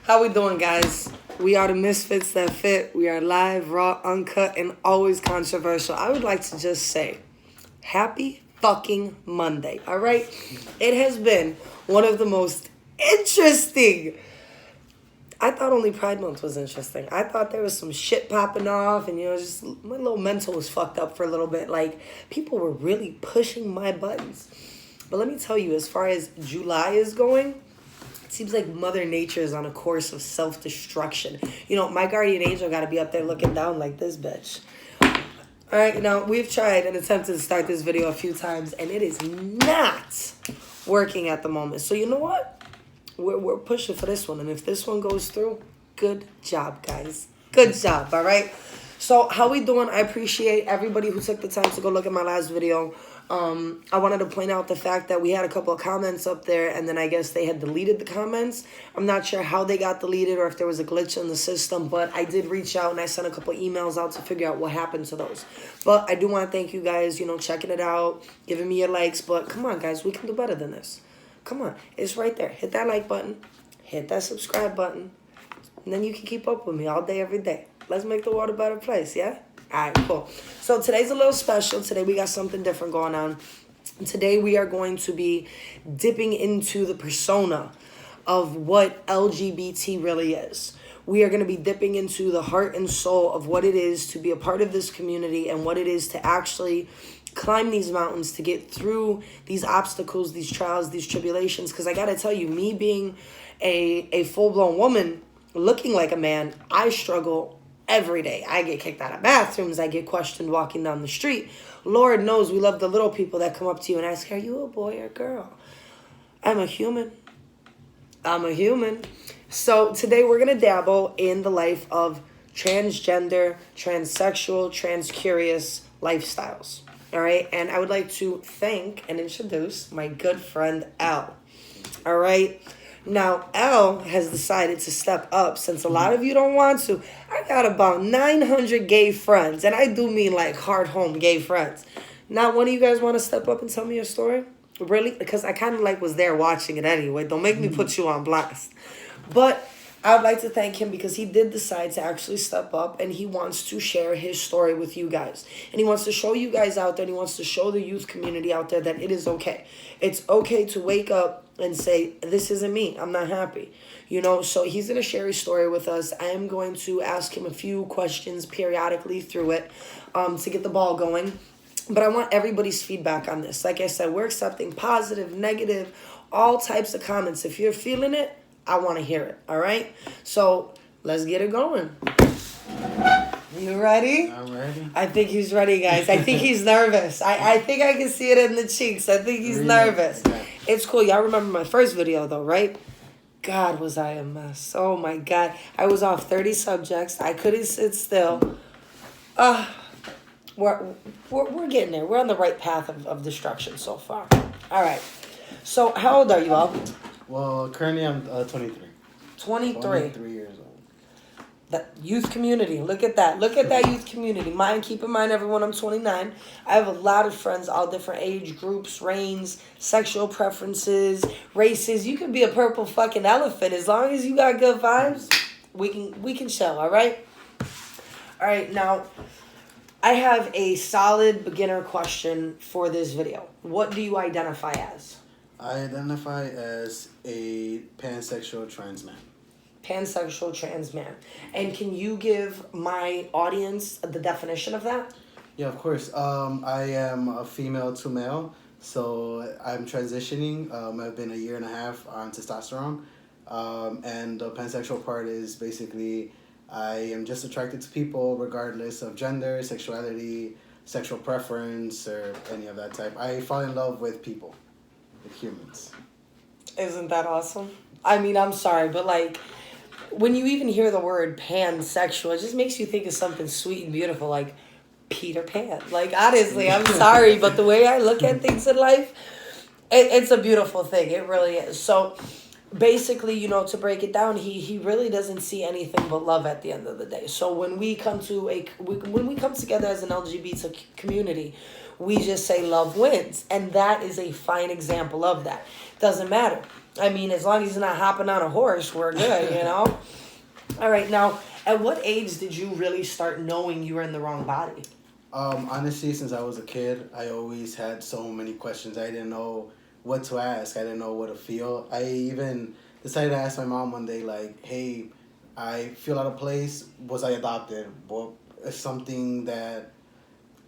How we doing, guys? We are the Misfits That Fit. We are live, raw, uncut, and always controversial. I would like to just say, happy fucking Monday, all right? It has been one of the most interesting... I thought only Pride Month was interesting. I thought there was some shit popping off, and, just my little mental was fucked up for a little bit. Like, people were really pushing my buttons. But let me tell you, as far as July is going... It seems like Mother Nature is on a course of self-destruction. My guardian angel got to be up there looking down like this bitch. All right, now, we've tried and attempted to start this video a few times, and it is not working at the moment. So you know what? We're pushing for this one, and if this one goes through, good job, guys. Good job, all right? So how we doing? I appreciate everybody who took the time to go look at my last video. I wanted to point out the fact that we had a couple of comments up there, and then I guess they had deleted the comments. I'm not sure how they got deleted or if there was a glitch in the system, but I did reach out and I sent a couple of emails out to figure out what happened to those. But I do want to thank you guys, checking it out, giving me your likes. But come on, guys, we can do better than this. Come on, it's right there. Hit that like button, hit that subscribe button, and then you can keep up with me all day, every day. Let's make the world a better place, yeah? All right, cool. So today's a little special. Today we got something different going on. Today we are going to be dipping into the persona of what LGBT really is. We are going to be dipping into the heart and soul of what it is to be a part of this community and what it is to actually climb these mountains, to get through these obstacles, these trials, these tribulations. Because I got to tell you, me being a full-blown woman looking like a man, I struggle every day. I get kicked out of bathrooms. I get questioned walking down the street. Lord knows we love the little people that come up to you and ask, are you a boy or a girl? I'm a human. I'm a human. So today we're going to dabble in the life of transgender, transsexual, trans-curious lifestyles. All right? And I would like to thank and introduce my good friend, Elle. All right? Now, Elle has decided to step up since a lot of you don't want to. I got about 900 gay friends, and I do mean like hard home gay friends. Not one of you guys want to step up and tell me your story? Really? Because I kind of was there watching it anyway. Don't make me put you on blast. But I would like to thank him because he did decide to actually step up, and he wants to share his story with you guys. And he wants to show you guys out there, and he wants to show the youth community out there that it is okay. It's okay to wake up and say, this isn't me. I'm not happy. So he's going to share his story with us. I am going to ask him a few questions periodically through it to get the ball going. But I want everybody's feedback on this. Like I said, we're accepting positive, negative, all types of comments. If you're feeling it, I want to hear it. All right? So let's get it going. You ready? I'm ready. I think he's ready, guys. I think he's nervous. I think I can see it in the cheeks. I think he's nervous. Yeah. It's cool. Y'all remember my first video, though, right? God, was I a mess. Oh, my God. I was off 30 subjects. I couldn't sit still. We're getting there. We're on the right path of destruction so far. All right. So how old are you all? Well, currently I'm 23. 23. 23 years old. That youth community. Look at that. Look at that youth community. Keep in mind, everyone, I'm 29. I have a lot of friends, all different age groups, ranges, sexual preferences, races. You could be a purple fucking elephant. As long as you got good vibes, we can chill, all right? All right, now, I have a solid beginner question for this video. What do you identify as? I identify as a pansexual trans man. Pansexual trans man. And can you give my audience the definition of that? Yeah, of course. I am a female to male, so I'm transitioning. I've been a year and a half on testosterone. And the pansexual part is basically I am just attracted to people regardless of gender, sexuality, sexual preference, or any of that type. I fall in love with people, with humans. Isn't that awesome? I mean, I'm sorry, but when you even hear the word pansexual, it just makes you think of something sweet and beautiful like Peter Pan. Honestly, I'm sorry, but the way I look at things in life, it's a beautiful thing. It really is. So basically, to break it down, he really doesn't see anything but love at the end of the day. So when we come together as an LGBT community, we just say love wins. And that is a fine example of that. Doesn't matter. I mean, as long as he's not hopping on a horse, we're good, you know? All right, now, at what age did you really start knowing you were in the wrong body? Honestly, since I was a kid, I always had so many questions. I didn't know what to ask. I didn't know what to feel. I even decided to ask my mom one day, like, hey, I feel out of place. Was I adopted? What is something that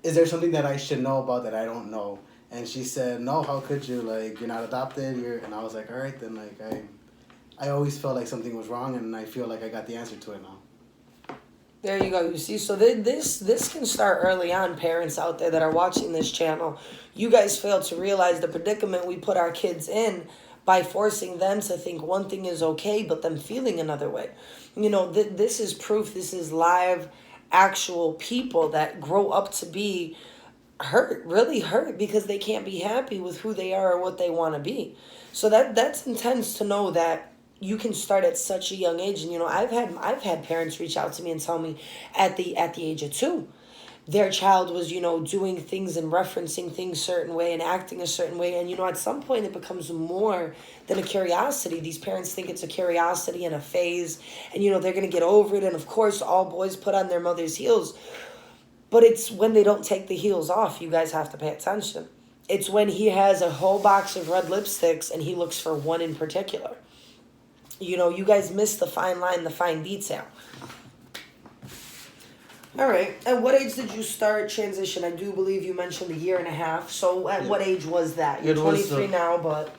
is there something that I should know about that I don't know? And she said, no, how could you? Like, you're not adopted. And I was like, all right, then, like, I always felt like something was wrong, and I feel like I got the answer to it now. There you go. You see, so this can start early on, parents out there that are watching this channel. You guys fail to realize the predicament we put our kids in by forcing them to think one thing is okay, but them feeling another way. You know, this is proof. This is live, actual people that grow up to be hurt, really hurt, because they can't be happy with who they are or what they want to be. So that's intense to know that you can start at such a young age. And you know, I've had parents reach out to me and tell me at the age of 2 their child was, you know, doing things and referencing things a certain way and acting a certain way. And you know, at some point it becomes more than a curiosity. These parents think it's a curiosity and a phase, and you know, they're going to get over it. And of course all boys put on their mother's heels, but it's when they don't take the heels off, you guys have to pay attention. It's when he has a whole box of red lipsticks and he looks for one in particular. You know, you guys miss the fine line, the fine detail. All right. At what age did you start transition? I do believe you mentioned a year and a half. So at what age was that? You're 23 now, but...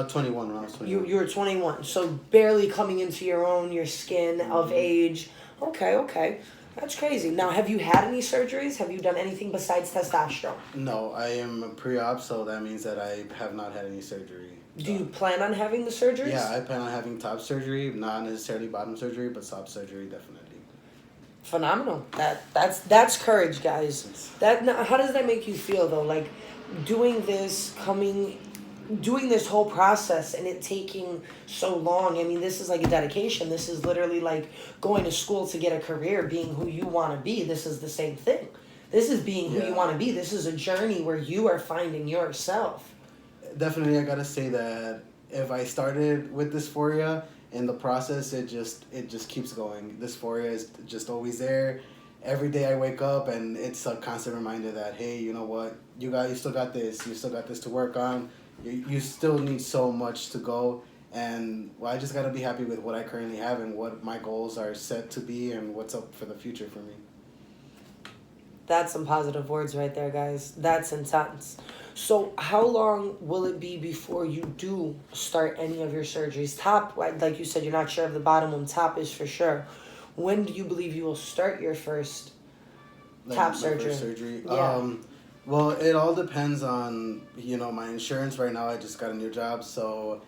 21 when I was 21. You were 21. So barely coming into your own, your skin of age. Okay. That's crazy. Now, have you had any surgeries? Have you done anything besides testosterone? No, I am pre-op, so that means that I have not had any surgery. Do you plan on having the surgeries? Yeah, I plan on having top surgery, not necessarily bottom surgery, but top surgery definitely. Phenomenal. That's courage, guys. How does that make you feel though? Like doing this whole process and it taking so long. I mean, this is like a dedication. This is literally like going to school to get a career, being who you want to be. This is the same thing. This is being who you want to be. This is a journey where you are finding yourself. Definitely, I gotta say that if I started with dysphoria, in the process, it just keeps going. Dysphoria is just always there. Every day I wake up and it's a constant reminder that, hey, you know what, you still got this. You still got this to work on. You still need so much to go. And well, I just gotta be happy with what I currently have and what my goals are set to be and what's up for the future for me. That's some positive words right there, guys. That's intense. So how long will it be before you do start any of your surgeries? Top, like you said, you're not sure of the bottom one. Top is for sure. When do you believe you will start your first top surgery? First surgery? Yeah. Well, it all depends on, you know, my insurance. Right now I just got a new job, so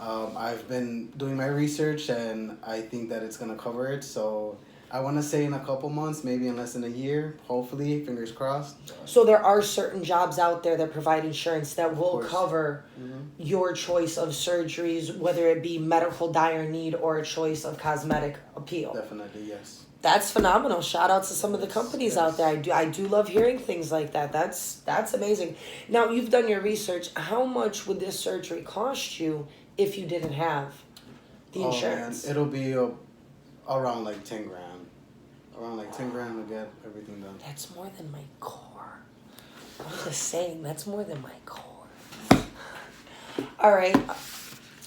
I've been doing my research and I think that it's going to cover it. So I want to say in a couple months, maybe in less than a year, hopefully, fingers crossed. So there are certain jobs out there that provide insurance that will cover your choice of surgeries, whether it be medical dire need or a choice of cosmetic appeal. Definitely, yes. That's phenomenal. Shout out to some of the companies out there. I do love hearing things like that. That's amazing. Now, you've done your research. How much would this surgery cost you if you didn't have the insurance? Man, it'll be around like 10 grand. Around like 10 grand to get everything done. That's more than my core. I'm just saying, that's more than my core. All right.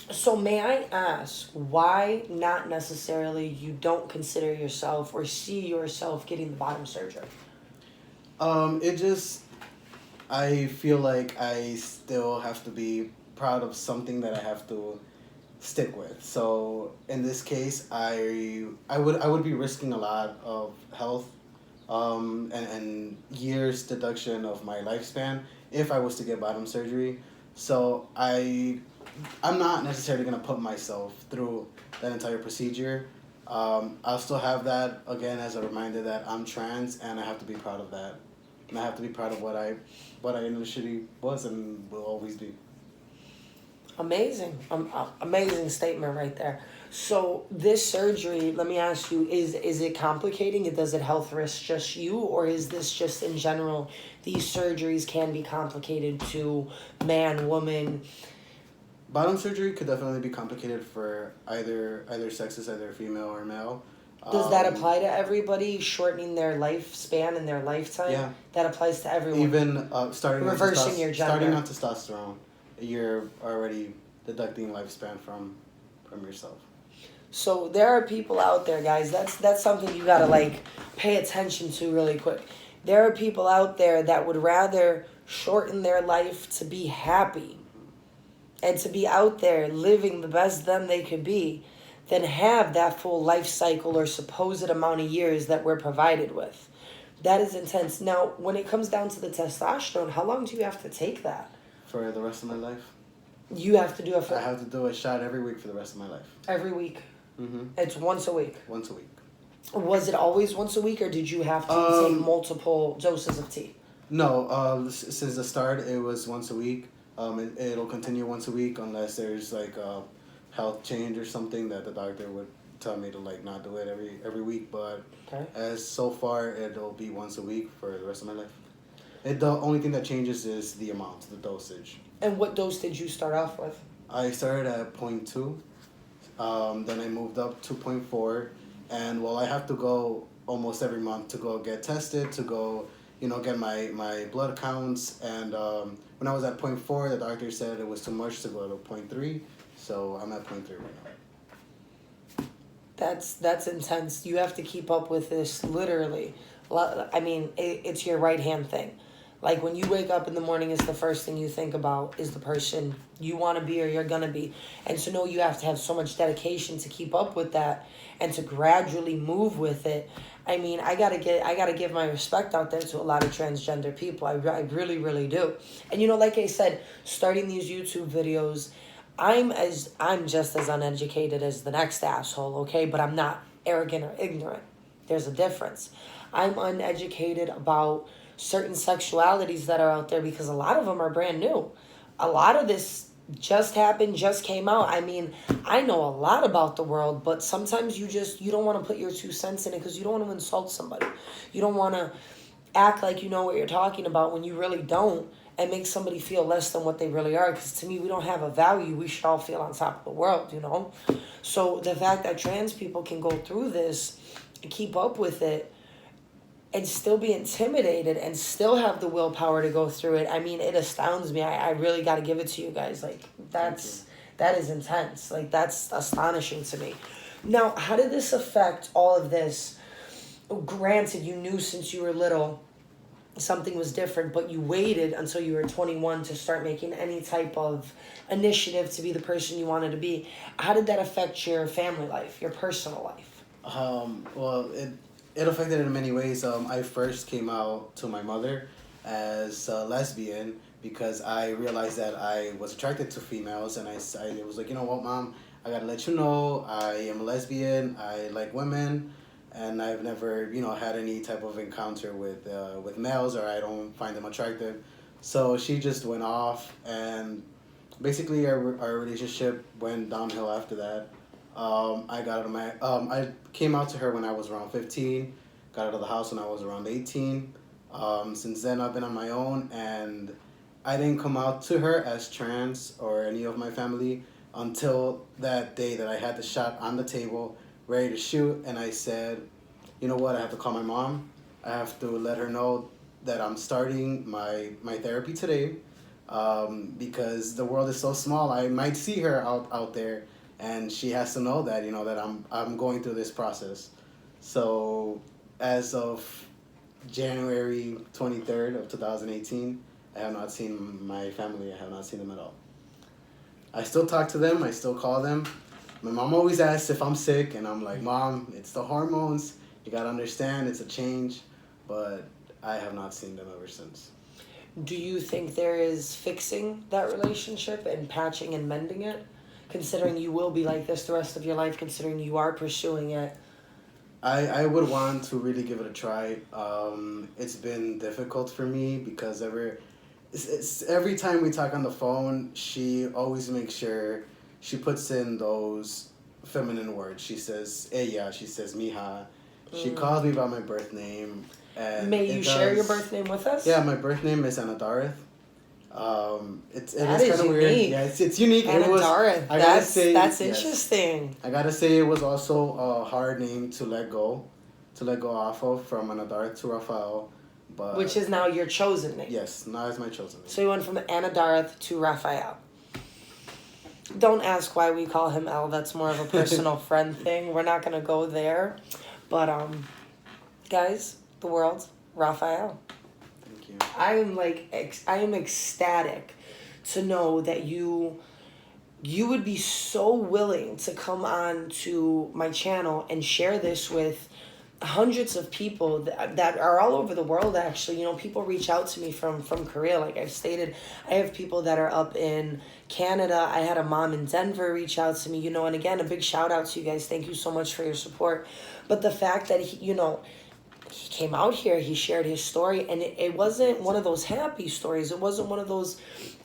So may I ask why not necessarily you don't consider yourself or see yourself getting the bottom surgery? I feel like I still have to be proud of something that I have to stick with. So in this case, I would be risking a lot of health and years deduction of my lifespan if I was to get bottom surgery. So I'm not necessarily going to put myself through that entire procedure. I'll still have that, again, as a reminder that I'm trans, and I have to be proud of that. And I have to be proud of what I initially was and will always be. Amazing. Amazing statement right there. So this surgery, let me ask you, is it complicating? Does it health risk just you, or is this just in general, these surgeries can be complicated to man, woman, Bottom surgery could definitely be complicated for either sexes, either female or male. Does that apply to everybody, shortening their lifespan in their lifetime? Yeah. That applies to everyone. Even starting reversing your gender. Starting on testosterone, you're already deducting lifespan from yourself. So there are people out there, guys. That's something you gotta like pay attention to really quick. There are people out there that would rather shorten their life to be happy and to be out there living the best them they could be than have that full life cycle or supposed amount of years that we're provided with. That is intense. Now, when it comes down to the testosterone, how long do you have to take that? For the rest of my life. You have to do it for... I have to do a shot every week for the rest of my life. Every week? Mm-hmm. It's once a week? Once a week. Was it always once a week, or did you have to take multiple doses of tea? No, since the start, it was once a week. It'll continue once a week unless there's like a health change or something that the doctor would tell me to like not do it every week. But as so far, it'll be once a week for the rest of my life. The only thing that changes is the amount, the dosage. And what dose did you start off with? I started at 0.2. Then I moved up to 0.4. And well, I have to go almost every month to go get tested, to go, get my blood counts. And when I was at 0.4, the doctor said it was too much to go to 0.3. So I'm at 0.3 right now. That's intense. You have to keep up with this literally. I mean, it's your right-hand thing. Like when you wake up in the morning, it's the first thing you think about is the person you want to be or you're going to be. And so no, you have to have so much dedication to keep up with that and to gradually move with it. I mean, I gotta give my respect out there to a lot of transgender people. I really, really do. And like I said, starting these YouTube videos, I'm just as uneducated as the next asshole, okay? But I'm not arrogant or ignorant. There's a difference. I'm uneducated about certain sexualities that are out there because a lot of them are brand new. A lot of this just happened, just came out. I mean, I know a lot about the world, but sometimes you don't want to put your 2 cents in it because you don't want to insult somebody. You don't want to act like you know what you're talking about when you really don't and make somebody feel less than what they really are, because to me, we don't have a value. We should all feel on top of the world, So the fact that trans people can go through this and keep up with it and still be intimidated and still have the willpower to go through it, I mean, it astounds me. I really got to give it to you guys. Like, that is intense. Like, that's astonishing to me. Now, how did this affect all of this? Granted, you knew since you were little something was different, but you waited until you were 21 to start making any type of initiative to be the person you wanted to be. How did that affect your family life, your personal life? Well, it affected it in many ways. I first came out to my mother as a lesbian because I realized that I was attracted to females, and I was like, you know what, Mom, I gotta let you know I am a lesbian. I like women, and I've never had any type of encounter with males, or I don't find them attractive. So she just went off, and basically our relationship went downhill after that. I came out to her when I was around 15, got out of the house when I was around 18. Since then, I've been on my own, and I didn't come out to her as trans or any of my family until that day that I had the shot on the table, ready to shoot, and I said, you know what, I have to call my mom. I have to let her know that I'm starting my therapy today, because the world is so small. I might see her out there, and she has to know that, that I'm going through this process. So as of January 23rd of 2018, I have not seen my family. I have not seen them at all. I still talk to them. I still call them. My mom always asks if I'm sick, and I'm like, Mom, it's the hormones. You got to understand, it's a change. But I have not seen them ever since. Do you think there is fixing that relationship and patching and mending it? Considering you will be like this the rest of your life, considering you are pursuing it? I would want to really give it a try. It's been difficult for me because every time we talk on the phone, she always makes sure she puts in those feminine words. She says ella, she says mija. She calls me by my birth name. And may you share your birth name with us? Yeah, my birth name is Anadareth. It That is is kind of weird. unique. Yeah, it's unique. And It was. Adara, I gotta say that's yes. interesting. I gotta say it was also a hard name to let go off of from Anadar to Rafael, but Which is now your chosen name. yes, now it's my chosen name. So you went from Anadarth to Raphael. Don't ask why we call him El. That's more of a personal friend thing. We're not gonna go there, but guys, the world, Raphael. Thank you. I am ecstatic to know that you would be so willing to come on to my channel and share this with hundreds of people that are all over the world. Actually, you know, people reach out to me from Korea. Like I've stated, I have people that are up in Canada. I had a mom in Denver reach out to me, you know, and again, a big shout out to you guys. Thank you so much for your support. But the fact that he came out here, he shared his story, and it wasn't one of those happy stories. It wasn't one of those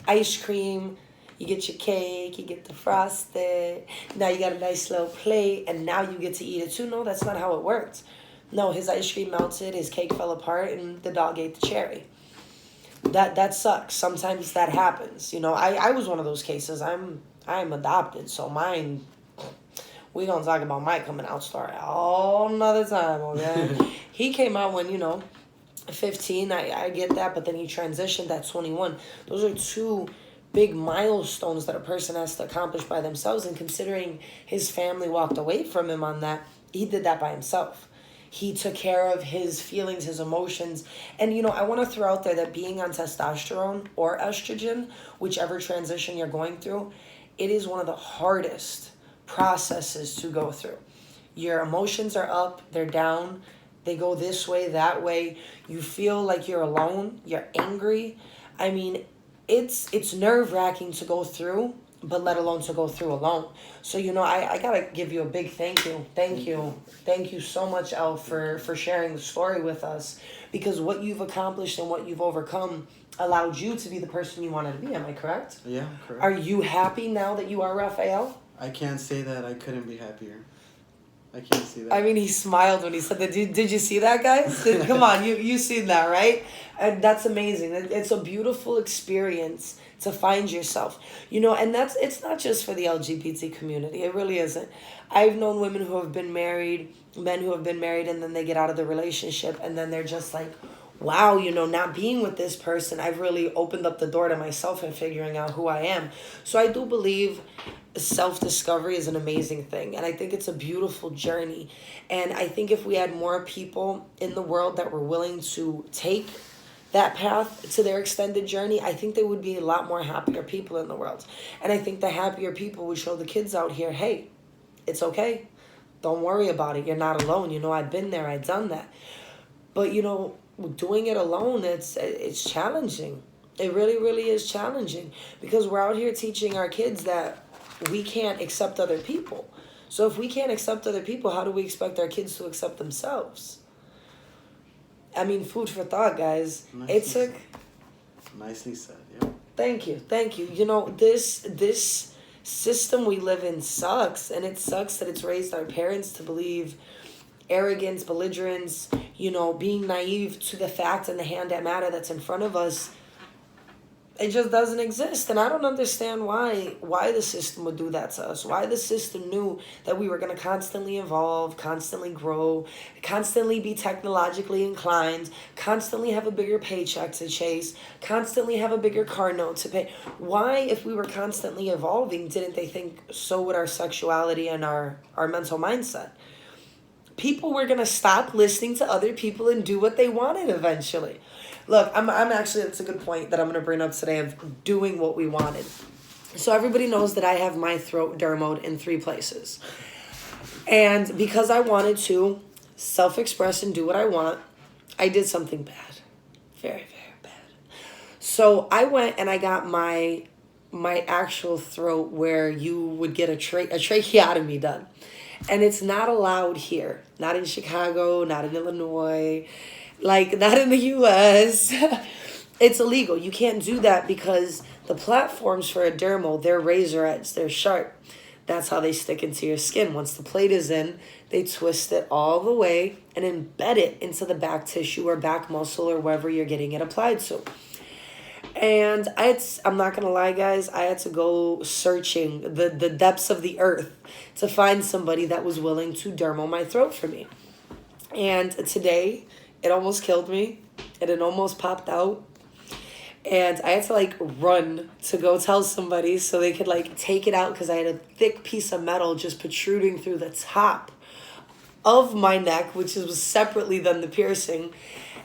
ice cream, you get your cake, you get the frosted, now you got a nice little plate, and now you get to eat it too. No, that's not how it worked. No, his ice cream melted, his cake fell apart, and the dog ate the cherry. That sucks. Sometimes that happens. You know, I was one of those cases. I'm adopted, so mine, we gonna talk about my coming out story all another time, okay? He came out when, 15, I get that, but then he transitioned at 21. Those are two big milestones that a person has to accomplish by themselves, and considering his family walked away from him on that, he did that by himself. He took care of his feelings, his emotions. And, I want to throw out there that being on testosterone or estrogen, whichever transition you're going through, it is one of the hardest processes to go through. Your emotions are up, they're down, they go this way, that way. You feel like you're alone, you're angry. I mean, it's nerve-wracking to go through, but let alone to go through alone. So, I got to give you a big thank you. Thank you. Thank you so much, El, for sharing the story with us, because what you've accomplished and what you've overcome allowed you to be the person you wanted to be. Am I correct? Yeah, correct. Are you happy now that you are Raphael? I can't say that I couldn't be happier. I can't see that. I mean, he smiled when he said that. Did you see that, guys? Come on, you seen that, right? And that's amazing. It's a beautiful experience to find yourself. And it's not just for the LGBT community. It really isn't. I've known women who have been married, men who have been married, and then they get out of the relationship, and then they're just like, wow, not being with this person, I've really opened up the door to myself and figuring out who I am. So I do believe self-discovery is an amazing thing, and I think it's a beautiful journey. And I think if we had more people in the world that were willing to take that path to their extended journey, I think there would be a lot more happier people in the world. And I think the happier people would show the kids out here, hey, it's okay. Don't worry about it. You're not alone. I've been there. I've done that. But, doing it alone, it's challenging. It really, really is challenging, because we're out here teaching our kids that we can't accept other people. So if we can't accept other people, how do we expect our kids to accept themselves? I mean, food for thought, guys. Nicely said, yeah. Thank you. This system we live in sucks, and it sucks that it's raised our parents to believe arrogance, belligerence, being naive to the fact and the hand that matter that's in front of us. It just doesn't exist. And I don't understand why the system would do that to us. Why the system knew that we were going to constantly evolve, constantly grow, constantly be technologically inclined, constantly have a bigger paycheck to chase, constantly have a bigger car note to pay. Why, if we were constantly evolving, didn't they think so would our sexuality and our mental mindset? People were going to stop listening to other people and do what they wanted eventually. Look, I'm actually, that's a good point that I'm going to bring up today, of doing what we wanted. So everybody knows that I have my throat dermoed in 3 places. And because I wanted to self-express and do what I want, I did something bad. Very, very bad. So I went and I got my actual throat, where you would get a tracheotomy done. And it's not allowed here. Not in Chicago, not in Illinois, not in the U.S. It's illegal. You can't do that, because the platforms for a dermal, they're razor edge, they're sharp. That's how they stick into your skin. Once the plate is in, they twist it all the way and embed it into the back tissue or back muscle or wherever you're getting it applied to. And I'm not gonna lie, guys, I had to go searching the depths of the earth to find somebody that was willing to dermo my throat for me. And today, it almost killed me, and it almost popped out. And I had to like run to go tell somebody so they could like take it out because I had a thick piece of metal just protruding through the top of my neck, which was separately than the piercing.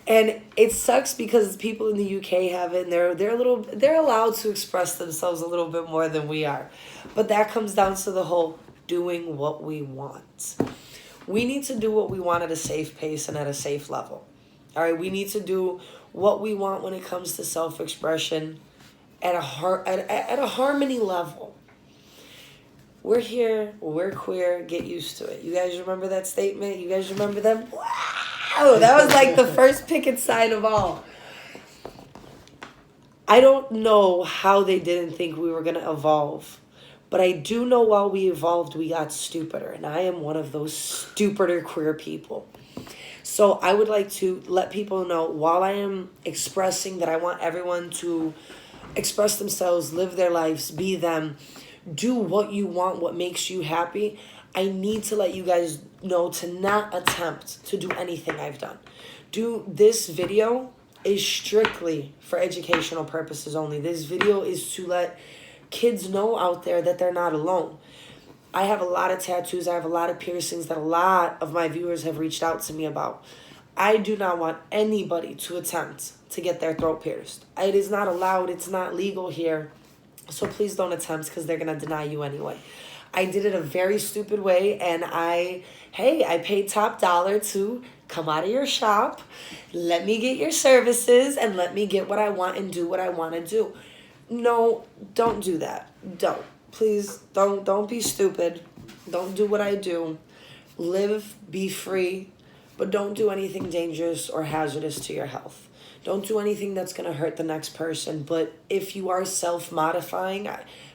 And it sucks because people in the UK have it, and they're allowed to express themselves a little bit more than we are. But that comes down to the whole doing what we want. We need to do what we want at a safe pace and at a safe level. All right, we need to do what we want when it comes to self-expression at a harmony level. We're here, we're queer, get used to it. You guys remember that statement? You guys remember them? Wow, that was like the first picket sign of all. I don't know how they didn't think we were going to evolve. But I do know while we evolved, we got stupider. And I am one of those stupider queer people. So I would like to let people know, while I am expressing that I want everyone to express themselves, live their lives, be them, do what you want, what makes you happy, I need to let you guys know to not attempt to do anything I've done. This video is strictly for educational purposes only. This video is to let kids know out there that they're not alone. I have a lot of tattoos. I have a lot of piercings that a lot of my viewers have reached out to me about. I do not want anybody to attempt to get their throat pierced. It is not allowed. It's not legal here. So please don't attempt because they're going to deny you anyway. I did it a very stupid way, and I paid top dollar to come out of your shop, let me get your services, and let me get what I want and do what I want to do. No, don't do that. Don't. Please, don't be stupid. Don't do what I do. Live, be free, but don't do anything dangerous or hazardous to your health. Don't do anything that's going to hurt the next person. But if you are self-modifying,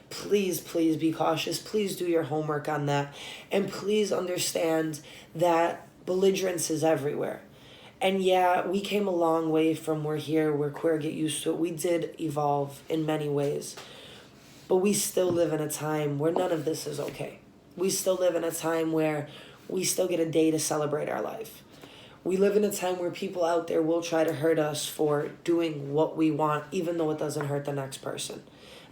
please be cautious. Please do your homework on that. And please understand that belligerence is everywhere. And yeah, we came a long way from we're here, we're queer, get used to it. We did evolve in many ways. But we still live in a time where none of this is okay. We still live in a time where we still get a day to celebrate our life. We live in a time where people out there will try to hurt us for doing what we want, even though it doesn't hurt the next person.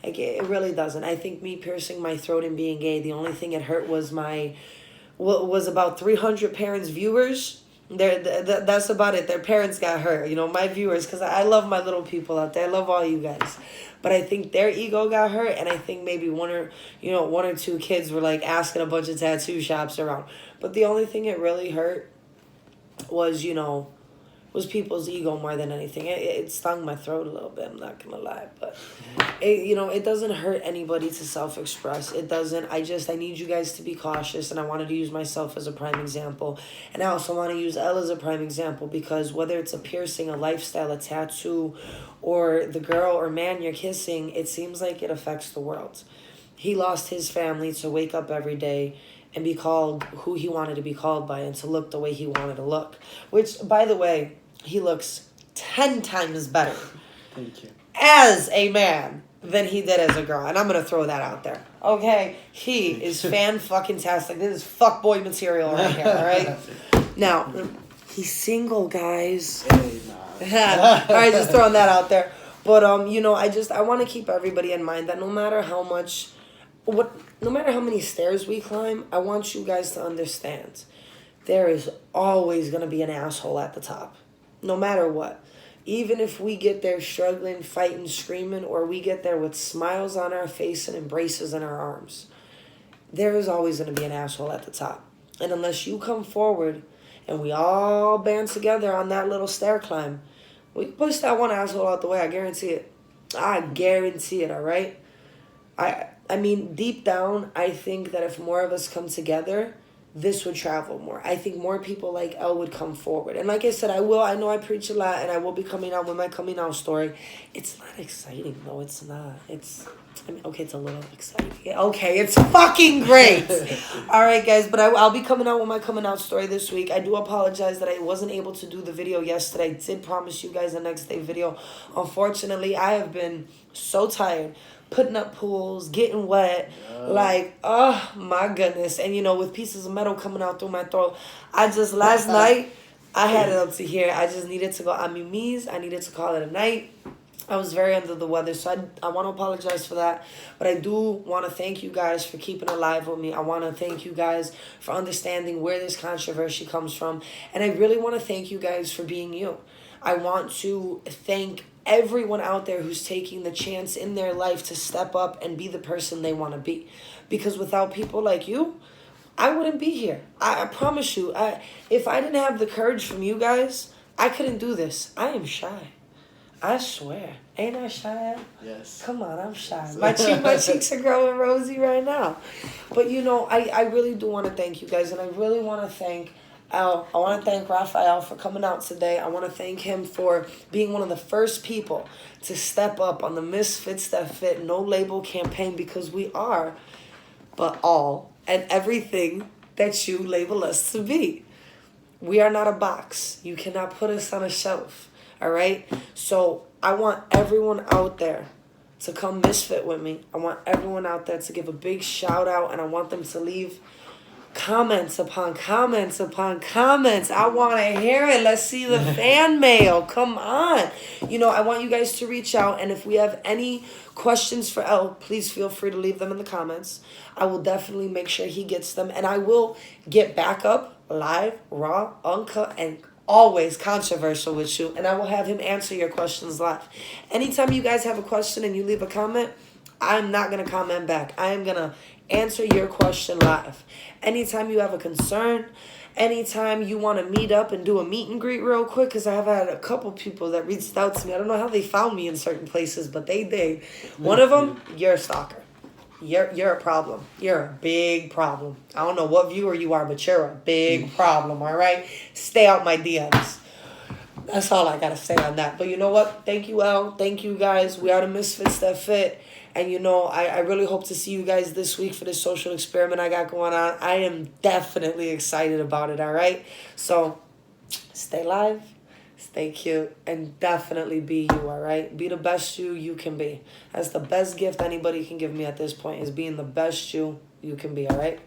Like, it really doesn't. I think me piercing my throat and being gay, the only thing it hurt was was about 300 parents' viewers. That's about it. Their parents got hurt. You know, my viewers, because I love my little people out there. I love all you guys. But I think their ego got hurt, and I think maybe one or two kids were like asking a bunch of tattoo shops around. But the only thing it really hurt was people's ego more than anything. It stung my throat a little bit, I'm not gonna lie, but it doesn't hurt anybody to self-express. It doesn't. I need you guys to be cautious, and I wanted to use myself as a prime example, and I also want to use Elle as a prime example, because whether it's a piercing, a lifestyle, a tattoo, or the girl or man you're kissing, it seems like it affects the world. He lost his family to wake up every day and be called who he wanted to be called by, and to look the way he wanted to look. Which, by the way, he looks 10 times better Thank you. as a man than he did as a girl. And I'm going to throw that out there. Okay? He is fan-fucking-tastic. This is fuckboy material right here, all right? Now, he's single, guys. Hey, nah. All right, just throwing that out there. But, I want to keep everybody in mind that no matter how many stairs we climb, I want you guys to understand there is always going to be an asshole at the top. No matter what. Even if we get there struggling, fighting, screaming, or we get there with smiles on our face and embraces in our arms, there is always going to be an asshole at the top. And unless you come forward and we all band together on that little stair climb, we push that one asshole out the way. I guarantee it. I guarantee it, all right? I mean, deep down, I think that if more of us come together, this would travel more. I think more people like Elle would come forward. And like I said, I know I preach a lot, and I will be coming out with my coming out story. It's not exciting, though. It's not. I mean, okay, it's a little exciting. Yeah, okay, it's fucking great. All right, guys, but I'll be coming out with my coming out story this week. I do apologize that I wasn't able to do the video yesterday. I did promise you guys a next day video. Unfortunately, I have been so tired. Putting up pools, getting wet, like, oh my goodness. And, you know, with pieces of metal coming out through my throat, last night, I had it up to here. I just needed to go a mi mis. I needed to call it a night. I was very under the weather, so I want to apologize for that. But I do want to thank you guys for keeping it live with me. I want to thank you guys for understanding where this controversy comes from. And I really want to thank you guys for being you. I want to thank everyone out there who's taking the chance in their life to step up and be the person they want to be. Because without people like you, I wouldn't be here. I promise you. If I didn't have the courage from you guys, I couldn't do this. I am shy. I swear. Ain't I shy? Yes. Come on, I'm shy. My cheeks are growing rosy right now. But, you know, I really do want to thank you guys. And I really want to thank Al. I want to thank RAFAEL for coming out today. I want to thank him for being one of the first people to step up on the Misfits That Fit No Label campaign, because we are, but all and everything that you label us to be. We are not a box. You cannot put us on a shelf. All right? So I want everyone out there to come misfit with me. I want everyone out there to give a big shout out, and I want them to leave comments upon comments upon comments. I want to hear it. Let's see the fan mail. Come on. You know, I want you guys to reach out, and if we have any questions for El, please feel free to leave them in the comments. I will definitely make sure he gets them, and I will get back up live, raw, uncut, and always controversial with you, and I will have him answer your questions live. Anytime you guys have a question and you leave a comment, I'm not going to comment back. I am going to answer your question live. Anytime you have a concern, anytime you want to meet up and do a meet and greet real quick, because I have had a couple people that reached out to me. I don't know how they found me in certain places, but they did. One of them, you're a stalker. You're a problem. You're a big problem. I don't know what viewer you are, but you're a big problem, all right? Stay out my DMs. That's all I got to say on that. But you know what? Thank you, El. Thank you, guys. We are the Misfits That Fit. And, you know, I really hope to see you guys this week for this social experiment I got going on. I am definitely excited about it, all right? So stay live. Stay cute, and definitely be you, all right? Be the best you can be. That's the best gift anybody can give me at this point, is being the best you can be, all right?